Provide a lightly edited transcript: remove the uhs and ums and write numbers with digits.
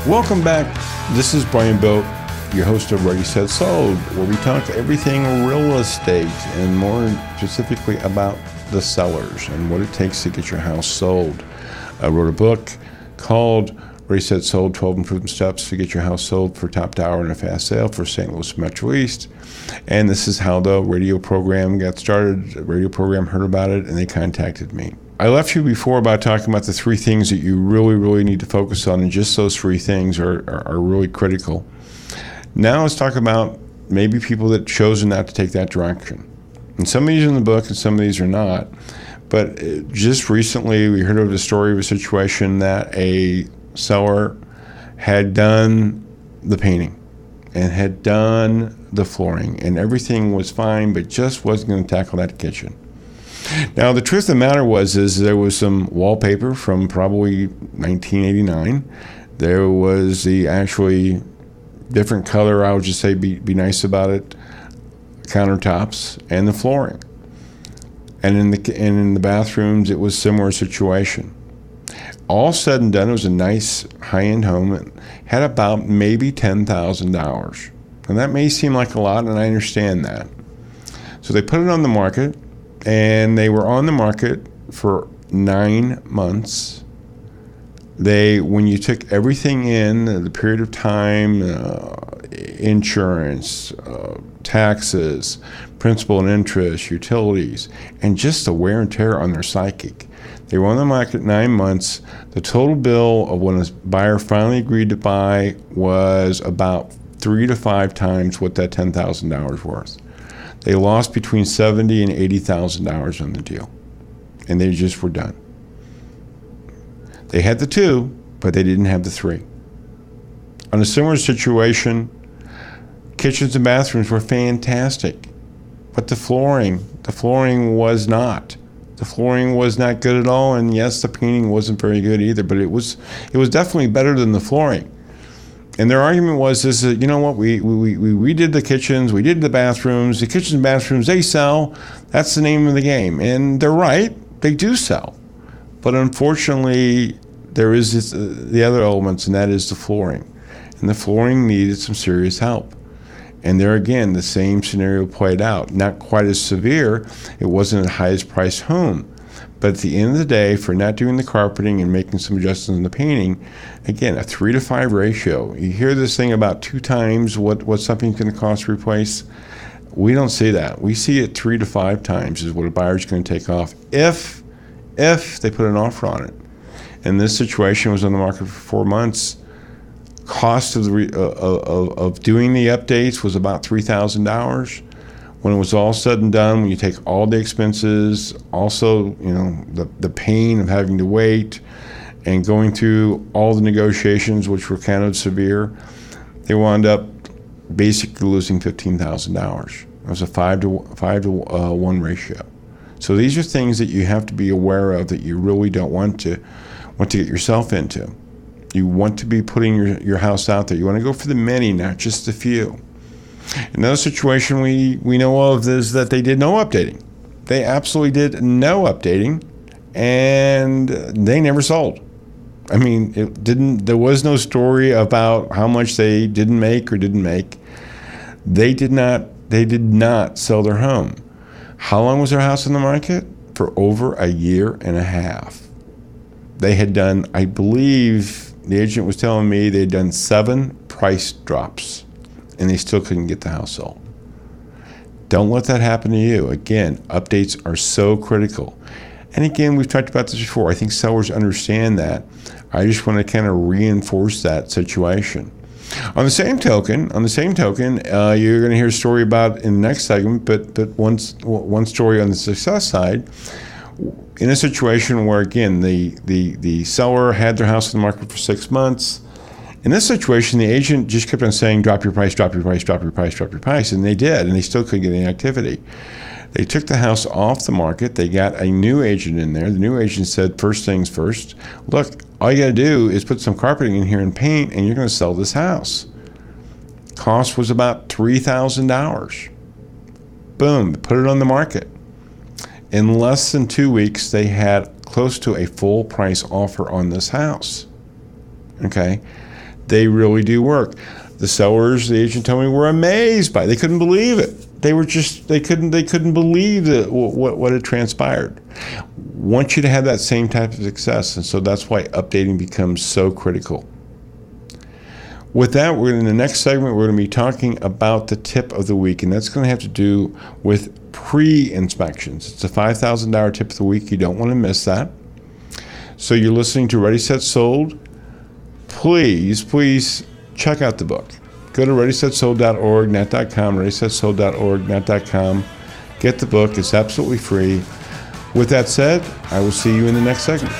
Welcome back. This is Bryan Vogt, your host of Ready, Set, Sold, where we talk everything real estate and more specifically about the sellers and what it takes to get your house sold. I wrote a book called Ready, Set, Sold, 12 Improvement Steps to Get Your House Sold for Top Dollar in a Fast Sale for St. Louis Metro East. And this is how the radio program got started. The radio program heard about it and they contacted me. I left you before about talking about the three things that you really need to focus on, and just those three things are really critical. Now let's talk about maybe people that chosen not to take that direction. And some of these are in the book and some of these are not. But just recently we heard of the story of a situation that a seller had done the painting and had done the flooring and everything was fine, but just wasn't going to tackle that kitchen. Now, the truth of the matter is there was some wallpaper from probably 1989. There was the actually different color, I would just say be nice about it, countertops and the flooring. And in the bathrooms, it was a similar situation. All said and done, it was a nice high-end home. It had about maybe $10,000. And that may seem like a lot, and I understand that. So they put it on the market. And they were on the market for 9 months. When you took everything in, the period of time, insurance, taxes, principal and interest, utilities, and just the wear and tear on their psychic. They were on the market 9 months. The total bill of when a buyer finally agreed to buy was about 3 to 5 times what that $10,000 worth. They lost between $70,000 and $80,000 on the deal, and they just were done. They had the 2, but they didn't have the 3. On a similar situation, kitchens and bathrooms were fantastic, but the flooring was not. The flooring was not good at all, and yes, the painting wasn't very good either, but it was definitely better than the flooring. And their argument was that, you know what, we redid the kitchens, we did the bathrooms. The kitchens and bathrooms, they sell. That's the name of the game. And they're right, they do sell. But unfortunately, there is the other elements, and that is the flooring. And the flooring needed some serious help. And there again, the same scenario played out. Not quite as severe. It wasn't the highest priced home. But at the end of the day, for not doing the carpeting and making some adjustments in the painting, again, a 3 to 5 ratio. You hear this thing about 2 times what something's going to cost to replace. We don't see that. We see it 3 to 5 times is what a buyer's going to take off if they put an offer on it. And this situation was on the market for 4 months. Cost of doing the updates was about $3,000. When it was all said and done, when you take all the expenses, also, the pain of having to wait and going through all the negotiations, which were kind of severe, they wound up basically losing $15,000. It was a 5 to 1 ratio. So these are things that you have to be aware of that you really don't want to get yourself into. You want to be putting your house out there. You want to go for the many, not just the few. Another situation we know of is that they did no updating. They absolutely did no updating, and they never sold. I mean, there was no story about how much they didn't make or didn't make. They did not sell their home. How long was their house on the market? For over a year and a half. They had done, I believe, the agent was telling me they'd done 7 price drops. And they still couldn't get the house sold. Don't let that happen to you. Again, updates are so critical. And again, we've talked about this before. I think sellers understand that. I just want to kind of reinforce that situation. On the same token, you're going to hear a story about in the next segment, but one story on the success side. In a situation where, again, the seller had their house on the market for 6 months. In this situation, the agent just kept on saying, drop your price, drop your price, drop your price, drop your price. And they did, and they still couldn't get any activity. They took the house off the market. They got a new agent in there. The new agent said, first things first, look, all you got to do is put some carpeting in here and paint, and you're going to sell this house. Cost was about $3,000. Boom, put it on the market. In less than 2 weeks, they had close to a full price offer on this house. Okay? They really do work. The sellers, the agent told me, were amazed by it. They couldn't believe it. They couldn't believe what had transpired. Want you to have that same type of success, and so that's why updating becomes so critical. With that, in the next segment, we're going to be talking about the tip of the week, and that's going to have to do with pre-inspections. It's a $5,000 tip of the week. You don't want to miss that. So you're listening to Ready, Set, Sold. Please check out the book. Go to readysetsold.org, net.com, readysetsold.org, net.com. Get the book. It's absolutely free. With that said, I will see you in the next segment.